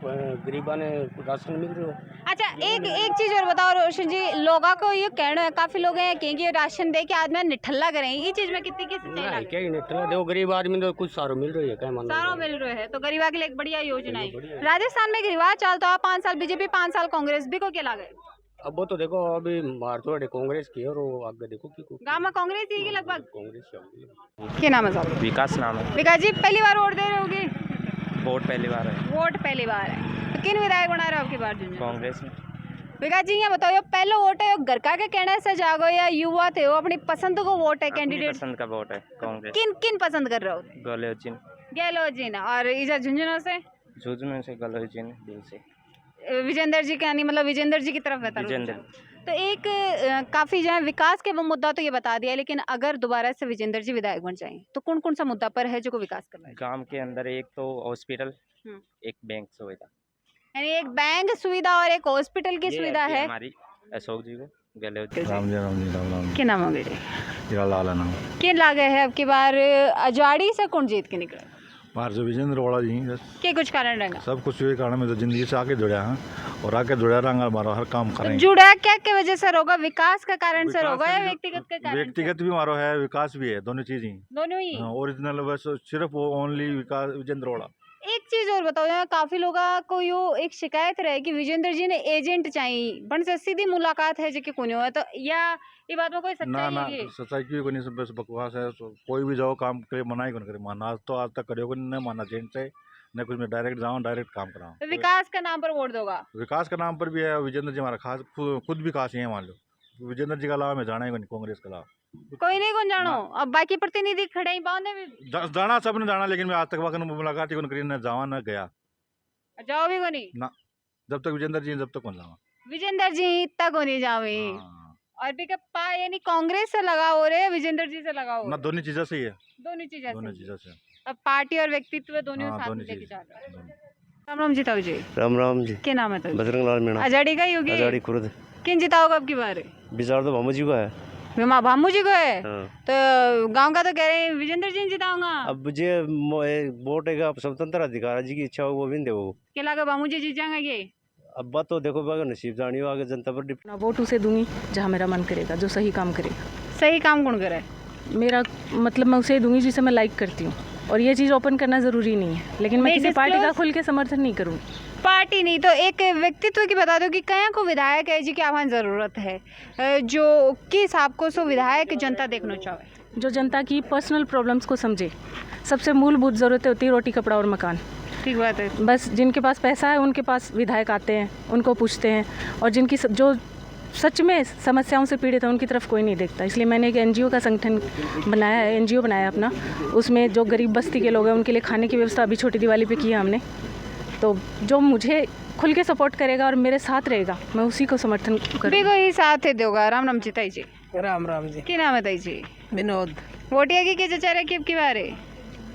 गरीबा ने राशन मिल रही हो। अच्छा एक चीज और बताओ रोशन जी, लोगों को ये कहना है, काफी लोग हैं कि राशन दे के आदमी निठल्ला करें, ये चीज में कितनी की नहीं क्या ही निठल्ला, देखो गरीब आदमी तो कुछ सारो मिल रही है, क्या मानना सारो मिल रहे हैं तो गरीबा के लिए एक बढ़िया योजना है। राजस्थान में एक रिवाज चलता है 5 साल बीजेपी 5 साल कांग्रेस भी को क्या लागे? अब वो तो देखो अभी मार तो कांग्रेस की है और वो आगे देखो कि गांव में कांग्रेस ही की लगभग। कांग्रेस की क्या नाम है साहब? विकास नाम है। विकास जी पहली बार वोट दे रहे होगे? वोट पहली बार है। वोट पहली बार है तो किन विधायक बना रहे हो आपकी बार झुंझुनू? कांग्रेस में। विकास जी ये बताओ, ये पहला वोट है घर का के कहने से जागो या युवा थे हो अपनी पसंद को वोट है कैंडिडेट? पसंद का वोट है कांग्रेस। किन किन पसंद कर रहे हो? गलोचिन। गहलोत ना और इधर झुंझुनू से झुंझुनू से गलोचिन दिल से। विजेंद्र जी के यानी मतलब विजेंद्र जी की तरफ है विजेंद्र। तो एक काफी जो है विकास के वो मुद्दा तो ये बता दिया, लेकिन अगर दोबारा से विजेंद्र जी विधायक बन जाएं तो कौन कौन सा मुद्दा पर है जो को विकास करना है? गांव के अंदर एक तो हॉस्पिटल, एक बैंक सुविधा, यानी एक बैंक सुविधा और एक हॉस्पिटल की सुविधा है हमारी अशोक जी को। गहलोत राम जी क्या नाम हो गए? हीरालाल नाम किन लागे है अब की बार अजाड़ी से कौन जीत के निकले? बाहर से विजेंद्र वाला जी बस क्या कुछ कारण रहेगा? सब कुछ ये कारण में तो जिंदगी से आगे जुड़ा है और आगे जुड़ा रहेंगे, हमारा हर काम तो करेंगे। जुड़ा क्या के वजह से होगा? विकास का कारण से होगा या व्यक्तिगत के कारण से? व्यक्तिगत भी हमारा है, विकास भी है, दोनों चीज ही। दोनों ही। ओरिजिनल बस सिर्फ वो ओनली विकास विजेंद्र वाला। एक चीज और बताओ, यहाँ काफी लोगों को यो एक शिकायत रहे कि विजेंद्र जी ने एजेंट चाहिए बन से सीधी मुलाकात है जो कोई है, तो या ये बात में कोई ना सच्चाई ना है? सच्चाई क्यों कोई नहीं, सब बस बकवास है। तो कोई भी जाओ काम करे, मना ही कौन करे। माना आज तो आज तक करे को नहीं माना जेंट से न कुछ में डायरेक्ट जाऊँ डायरेक्ट काम कराऊँ। तो विकास का नाम पर वोट दोगा? विकास का नाम पर भी है, विजेंद्र जी हमारा खास खुद भी खास ही है। मान लो विजेंद्र जी का अलावा मैं जाना ही नहीं कांग्रेस के अलावा। कोई नहीं कौन जानो, अब बाकी प्रतिनिधि खड़े ही बांधे भी जाना सब ने जाना, लेकिन मैं आज तक वहाँ मुलाकात ही कौन करी, न जावा न गया जाओ भी को नहीं ना। जब तक विजेंद्र जी जब तक कौन जावा। विजेंद्र जी तक को नहीं जावे। और भी पा यानी कांग्रेस से लगा हो रहे विजेंद्र जी से लगा हो ना, दोनों चीजें से ही है। दोनों चीजें दोनों चीजें से। अब पार्टी और व्यक्तित्व दोनों साथ में लेके जा रहे हैं। राम राम जी ताऊ जी। राम राम जी। क्या नाम है ताऊ? बजरंग लाल मीणा। अजाड़ी का ही होगी? अजाड़ी खुर्द। किन जिताओगे अब की बार? विचार तो भामू जी को है। भामू जी को है। हाँ। तो गांव का तो कह रहे हैं विजेंद्र जी जिताऊंगा। अब मुझे वोट है स्वतंत्र अधिकार जी की इच्छा हो वो भी दे वो क्या लगा भामू जी जीत जाएंगे ये? अब बात तो देखो बागा नसीब जानी हो, आगे जनता पर डिपेंड। वोट उसे दूंगी जहाँ मेरा मन करेगा, जो सही काम करेगा। सही काम कौन करे? मेरा मतलब मैं उसे दूंगी जिसे मैं लाइक करती हूँ, और ये चीज़ ओपन करना ज़रूरी नहीं है, लेकिन मैं किसी पार्टी का खुल के समर्थन नहीं करूँगी। पार्टी नहीं तो एक व्यक्तित्व की बता दो कि कया को विधायक है जी की आह्वान ज़रूरत है जो कि हिसाब को सो विधायक जनता देखना चाहे, जो जनता की पर्सनल प्रॉब्लम्स को समझे। सबसे मूलभूत ज़रूरतें होती है रोटी कपड़ा और मकान। ठीक बात है। बस जिनके पास पैसा है उनके पास विधायक आते हैं, उनको पूछते हैं, और जिनकी जो सच में समस्याओं से पीड़ित है उनकी तरफ कोई नहीं देखता। इसलिए मैंने एक एनजीओ का संगठन बनाया है, एनजीओ बनाया अपना। उसमें जो गरीब बस्ती के लोग हैं उनके लिए खाने की व्यवस्था अभी छोटी दिवाली पे की है हमने। तो जो मुझे खुल के सपोर्ट करेगा और मेरे साथ रहेगा, मैं उसी को समर्थन करूँगी। कोई साथ है दोगा। राम राम जी ताई जी। राम राम जी। क्या नाम है ताई जी? विनोद। वोटिया की क्या चचा रहे की अब की बार?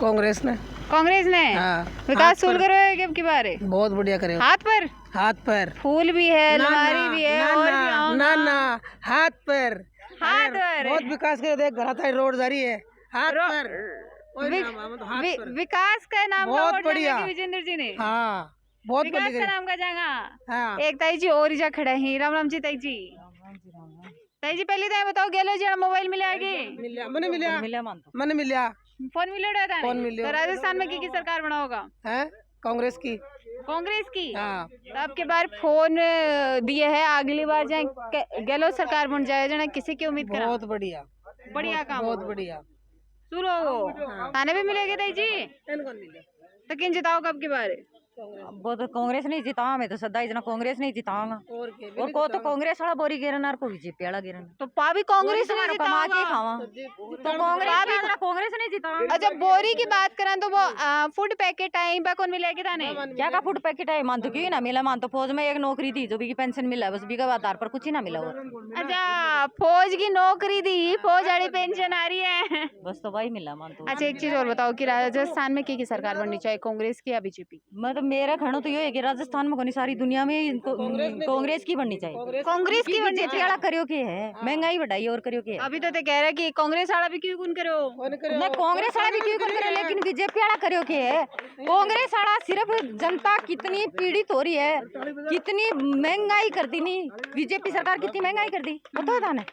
कांग्रेस ने। कांग्रेस ने? हाँ। विकास सुल करो है कि अब की बार? बहुत बढ़िया करे। हाथ पर? हाथ पर। फूल भी है, अलमारी भी है, और भी आऊंगा। ना ना हाथ पर। हाथ पर बहुत विकास करे, देख घर रोड जा रही है। हाथ पर। विकास का नाम का बहुत वोट बढ़िया जाएगा विजेंद्र जी ने। हाँ बहुत विकास बढ़िया। का नाम का जाएगा। हाँ। एक ताई जी और जा खड़ा है। राम राम जी ताई जी। ताई जी पहले तो बताओ गेलो जी मोबाइल मिले आगे? मैंने मिला फोन मिले था। फोन मिले। तो राजस्थान में की सरकार बना होगा? है कांग्रेस की। कांग्रेस की? हाँ। तो अब के बार फोन दिए है, अगली बार जाए गेलो सरकार बन जाए जना किसी की उम्मीद करा? बहुत बढ़िया। बढ़िया काम। बहुत बढ़िया। शुरू हो थाने भी मिलेगी ताई जी? तो किन जिताओ कब की बार? वो तो कांग्रेस नहीं जिता, मैं तो सदा इतना कांग्रेस नहीं जिताऊंगा। और को तो कांग्रेस वाला बोरी गिरन और को बीजेपी वाला गिरन। तो पाभी कांग्रेस ने कमा के खावा तो कांग्रेस नहीं जिता। अच्छा बोरी की बात करें तो वो फूड पैकेट टाइम पे कौन मिलेगी था नहीं? क्या का फूड पैकेट है? मान तो क्यों ना मिला। मान तो फौज में एक नौकरी थी जो भी पेंशन मिला, बस बीघा आधार पर कुछ ही ना मिला। अच्छा फौज की नौकरी थी, फौज वाली पेंशन आ रही है, बस तो वही मिला। मान तो। अच्छा एक चीज और बताओ कि राजस्थान में की सरकार बननी चाहिए, कांग्रेस की या बीजेपी? मैं तो मेरा कहना तो ये है कि राजस्थान में सारी दुनिया में कांग्रेस की बननी चाहिए। कांग्रेस की बननी बीजेपी वाला करियो के है, महंगाई बढ़ाई और करियो के। अभी तो कह रहे कि कांग्रेस वाला भी क्यों कौन करो? नहीं कांग्रेस वाला भी क्यों करो, लेकिन बीजेपी वाला करियो के है। कांग्रेस वाला सिर्फ जनता कितनी पीड़ित हो रही है, कितनी महंगाई कर दी। नहीं बीजेपी सरकार कितनी महंगाई कर दी पता था ना।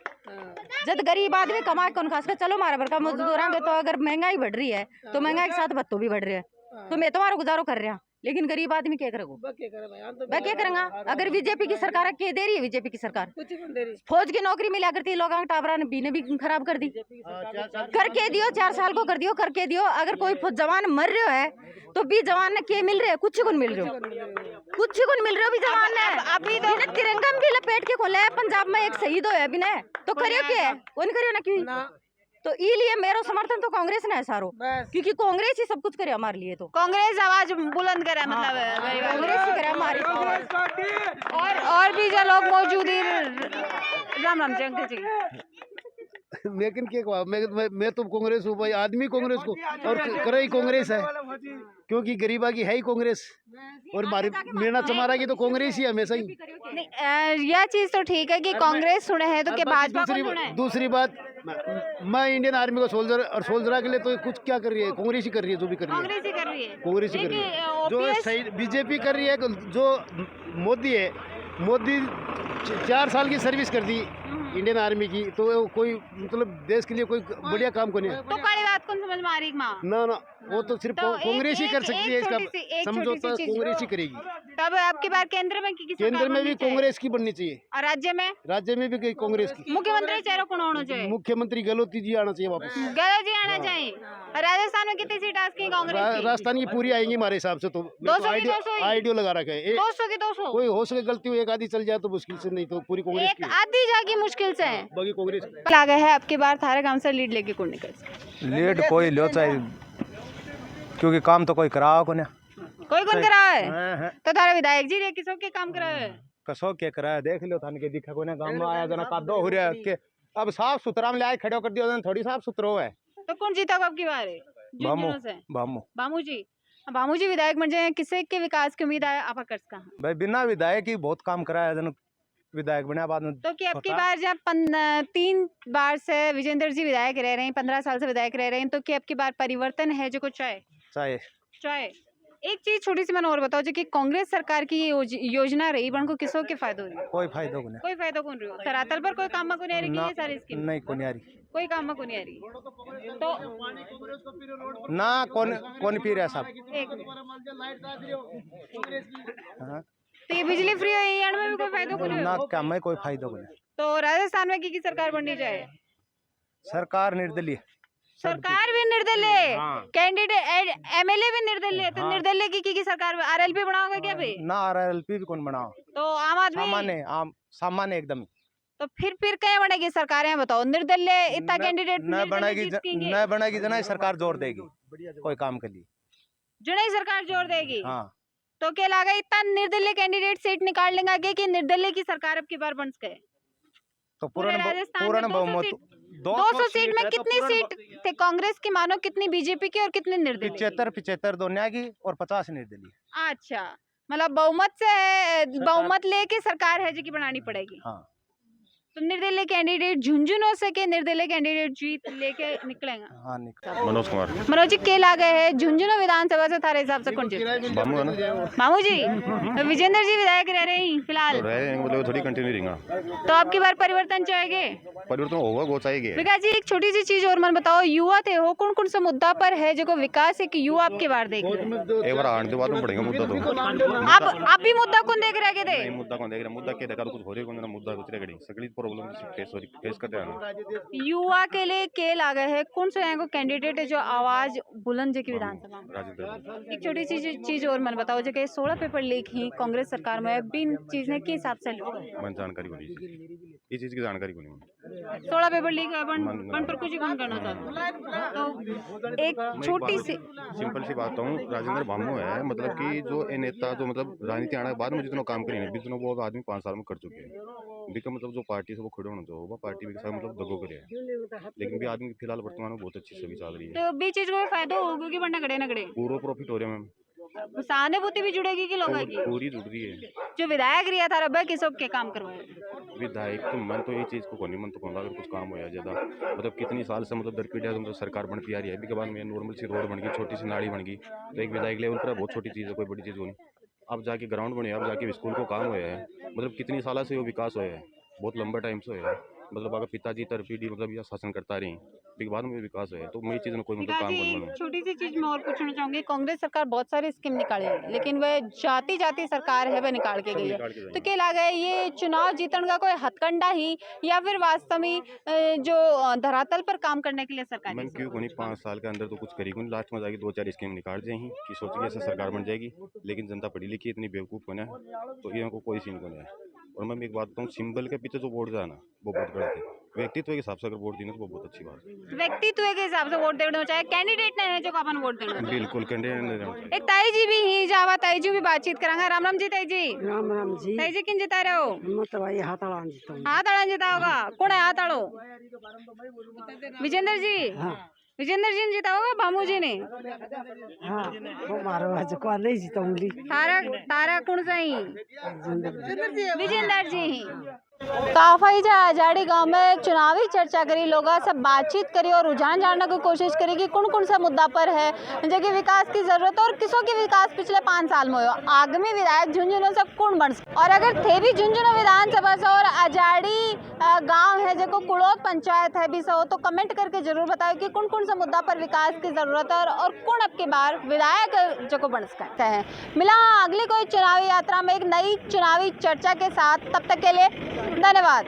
जब गरीब आदमी कमा कौन खास कर चलो मारा भर का मजदूर तो अगर महंगाई बढ़ रही है तो महंगाई के साथ बत्तों भी बढ़ रही है। तो मैं तुम्हारा गुजारो कर रहा लेकिन गरीब आदमी क्या करेगा? वह क्या करेगा? अगर बीजेपी की सरकार के दे रही है, बीजेपी की सरकार फौज की नौकरी मिला करती है, लोग टाबरा ने बीने भी खराब कर दी। करके दियो 4 साल को कर दियो, करके दियो। अगर कोई जवान मर रहे है तो भी जवान ने क्या मिल रहे है? कुछ को मिल रहे हो, कुछ को मिल रहे हो भी जवान ने। अभी तो तिरंगा में भी लपेट के खोला है। पंजाब में एक शहीद हो अभी ने तो करियो क्या? कौन करियो ना क्यों? तो इसलिए मेरा समर्थन तो कांग्रेस ने है सारो, क्योंकि कांग्रेस ही सब कुछ करे हमारे लिए। तो कांग्रेस आवाज बुलंद करे, मतलब कांग्रेस ही करे हमारी आवाज। और भी जो लोग मौजूद हैं। राम राम जी अंकल जी। लेकिन क्या हुआ, मैं तो कांग्रेस हूँ भाई, आदमी कांग्रेस को और करे ही कांग्रेस है, क्योंकि गरीबा की है ही कांग्रेस, और मेहनत चमारा की तो कांग्रेस ही हमेशा ही। यह चीज तो ठीक है कि कांग्रेस सुने हैं तो क्या भाजपा को सुने हैं? दूसरी बात, मैं इंडियन आर्मी का सोल्जर, और सोल्जर के लिए तो कुछ क्या कर रही है? कांग्रेस ही कर रही है, जो भी कर रही है कांग्रेस ही कर रही है। कांग्रेस ही कर रही है। जो सही बीजेपी कर रही है, जो मोदी है, मोदी 4 साल की सर्विस कर दी इंडियन आर्मी की, तो कोई मतलब देश के लिए कोई बढ़िया काम को नहीं है। तो कड़ी बात कौन समझ में आ रही माँ? ना वो तो सिर्फ कांग्रेस ही कर सकती है, इसका समझौता कांग्रेस ही करेगी। तब आपकी बार केंद्र में केंद्र में भी कांग्रेस की बननी चाहिए, और राज्य में भी कांग्रेस की। मुख्यमंत्री चेहरा कौन होना चाहिए? मुख्यमंत्री गहलोत जी आना चाहिए वापस। गहलोत जी आना चाहिए। राजस्थान में कितनी सीट आती है कांग्रेस की? राजस्थान की पूरी आएंगी हमारे हिसाब से, तो 200 की 200 आइडियो लगा रखा है। 200 की 200 कोई हो सके गलती हुई एक आधी चल जाए तो मुश्किल से, नहीं तो पूरी कांग्रेस की आधी जाएगी मुश्किल से। बाकी कांग्रेस लगा है आपकी बार थारे गांव से लीड लेके कौन निकल? लीड कोई लो चाहे, क्योंकि काम तो कोई कराओ को नहीं। कोई कौन करा है? तो थारे विधायक जी रे किसो के काम करा है? कसो के कराया देख लो, थाने के दिखा को ना गांव में आया जना का दो हो रहा के अब साफ सुथरा में लाए खड़ो कर दियो, थोड़ी साफ सुथरो है। तो कौन जीता अब की बार? बामू जी। बामू जी विधायक बन जाए, किसे के विकास की उम्मीद है आप? भाई बिना विधायक ही बहुत काम कराया जन विधायक बना बाद में। तो कि अब की बार जब 3 बार से विजेंद्र जी विधायक रह रहे हैं, 15 साल से विधायक रह रहे हैं, तो कि अब की बार परिवर्तन है जो कुछ चाहे? एक चीज छोटी सी मैंने और बताओ, जो कि कांग्रेस सरकार की योजना रही बन को किसों के फायदा हो रही है? कोई फायदा को नहीं। कोई फायदा कौन रही हो? धरातल पर कोई काम को नहीं आ रही है सारी स्कीम? नहीं को नहीं आ रही, कोई काम को नहीं आ रही। तो ना कौन पी रहा साहब? तो ये बिजली फ्री है, में भी कोई फायदा को नहीं ना, क्या में कोई फायदा को नहीं। तो राजस्थान में की सरकार बननी चाहिए? सरकार निर्दलीय, सरकार भी निर्दलीय, कैंडिडेट एमएलए भी निर्दलीय। तो निर्दलीय की सरकार आरएलपी बनाओगे क्या भाई? ना आरएलपी भी कौन बनाओ, तो आम आदमी सामान्य एकदम। तो फिर क्या बनेगी सरकारें? बताओ, निर्दलीय इतना कैंडिडेट न बनेगी जना सरकार जोर देगी कोई काम के लिए, जुड़े सरकार जोर देगी। हाँ। तो क्या लगा इतना निर्दलीय कैंडिडेट सीट निकाल लेंगे आगे कि निर्दलीय की सरकार अब की बार बन सके? तो पूर्ण बहुमत 200 सीट में कितनी सीट थे कांग्रेस की, मानो कितनी बीजेपी की और कितनी निर्दलीय? 75 दोनों की और 50 निर्दलीय। अच्छा, मतलब बहुमत लेके सरकार है जो की बनानी पड़ेगी। हाँ। तो निर्दलीय कैंडिडेट झुंझुनू से के निर्दलीय कैंडिडेट जीत लेके निकलेगा? हाँ, मनोज कुमार। मनोज जी के ला गए हैं झुंझुनू विधानसभा से, थारे हिसाब से कौन जीत? मामू जी विजेंद्र जी विधायक रह रहे हैं फिलहाल, मतलब थोड़ी कंटिन्यू रहेगा। तो आपकी बार परिवर्तन चाहेंगे? परिवर्तन होगा, वो चाहिए। विकास जी एक छोटी सी चीज और मन बताओ, युवा थे हो कौन सा मुद्दा पर है जो विकास है कि युवा आपके बार देख एक बार आने के बाद में पड़ेगा मुद्दा। तो आप भी मुद्दा कौन देख रहे थे? मुद्दा कौन देख रहा? मुद्दा क्या देखा? कुछ हो रही है, मुद्दा कुछ रह गई सगली प्रॉब्लम फेस करते हैं। युवा के लिए के लागे है कौन सा को कैंडिडेट है जो आवाज बुलंद की विधानसभा में? एक छोटी सी चीज और मन बताओ, जो 16 पेपर लीक ही कांग्रेस सरकार में बिन चीज ने के हिसाब से मन जानकारी को नहीं, ये चीज की जानकारी को नहीं। 16 पेपर लीक बन पर कुछ कौन करना चाहता? तो एक छोटी सी सिंपल सी बात हूँ, राजेंद्र भामू है, मतलब कि जो ये नेता जो मतलब राजनीति आने के बाद में जितना काम करेंगे जितना वो आदमी 5 साल में कर चुके हैं, बिका मतलब जो पार्टी से वो खड़े होना चाहिए, वो पार्टी के साथ मतलब दगो करे है, लेकिन भी आदमी फिलहाल वर्तमान में बहुत अच्छी सभी चल रही है। तो भी चीज को फायदा होगा कि बनना खड़े ना खड़े पूरा प्रॉफिट हो रहा है मैम, सहानुभूति भी जुड़ेगी कि लोगों की? पूरी जुड़ रही है। जो विधायक रिया था रब्बा किस के काम करवाए विधायक तो मन तो ये चीज को कोनी, मन तो कहूँगा अगर कुछ काम होया ज्यादा, मतलब कितनी साल से मतलब दरपीढ़िया मतलब सरकार बनती आ रही है, अभी के बाद में नॉर्मल सी रोड बन गई, छोटी सी नाली बन गई, तो एक विधायक लेवल पर बहुत छोटी चीज़ है, कोई बड़ी चीज़ नहीं। अब जाके ग्राउंड बने, अब जाके स्कूल को काम होया है, मतलब कितनी साल से वो विकास होया है, बहुत लंबा टाइम से होया है। मतलब अगर पिताजी तरफीडी मतलब यह शासन करता रही, भी बाद में विकास है तो मैं चीज़ में कोई मतलब काम करना छोटी सी चीज मैं और पूछना चाहूंगी, कांग्रेस सरकार बहुत सारी स्कीम निकाली है लेकिन वह जाति जाति सरकार है वह निकाल के गई है, तो क्या लगा है ये चुनाव जीतने का कोई हथकंडा ही या फिर वास्तव में जो धरातल पर काम करने के लिए सरकार? मैम क्यों को नहीं 5 साल के अंदर तो कुछ करी लास्ट में जाके 2-4 स्कीम निकाल जाए कि सोचिए ऐसे सरकार बन जाएगी, लेकिन जनता पढ़ी लिखी इतनी बेवकूफ़ होना है तो इनको कोई सीन को नहीं है। और मैं एक बात बताऊँ, सिंबल के पीछे जो वोट जाना वो बहुत गलत है, व्यक्तित्व के हिसाब से अगर वोट देना तो वो बहुत अच्छी बात है। व्यक्तित्व के हिसाब से वोट देना चाहिए, कैंडिडेट नहीं है जो अपन वोट देना। बिल्कुल कैंडिडेट। एक ताई जी भी ही जावा, ताई जी भी बातचीत करांगा। राम राम जी ताई जी। राम राम जी। ताई जी किन जिता रहे हो? मैं तो भाई हाथाड़ा जीता हूँ। हाथाड़ा जिता होगा, कौन है हाथाड़ो? विजेंद्र जी। हाँ। विजेंद्र जी ने जीता होगा, भामू जी ने? हाँ, वो मारो आज को नहीं जीताऊंगी। तारा तारा कौन सा ही? विजेंद्र जी ही। काफी आजाड़ी गांव में चुनावी चर्चा करी, लोगों से बातचीत करी और रुझान जानने की कोशिश करी कि कौन कौन सा मुद्दा पर है जगह विकास की जरूरत है और किसों की विकास पिछले 5 साल में हो। आगामी विधायक झुंझुनू से कौन बन सके, और अगर थे भी झुंझुनू विधानसभा से और आजाड़ी गांव है जो कुड़ोद पंचायत है भी सो, तो कमेंट करके जरूर बताओ कि कौन कौन सा मुद्दा पर विकास की जरूरत है और कौन अब की बार विधायक जो बन सकते हैं। मिला अगली कोई चुनावी यात्रा में एक नई चुनावी चर्चा के साथ, तब तक के लिए धन्यवाद।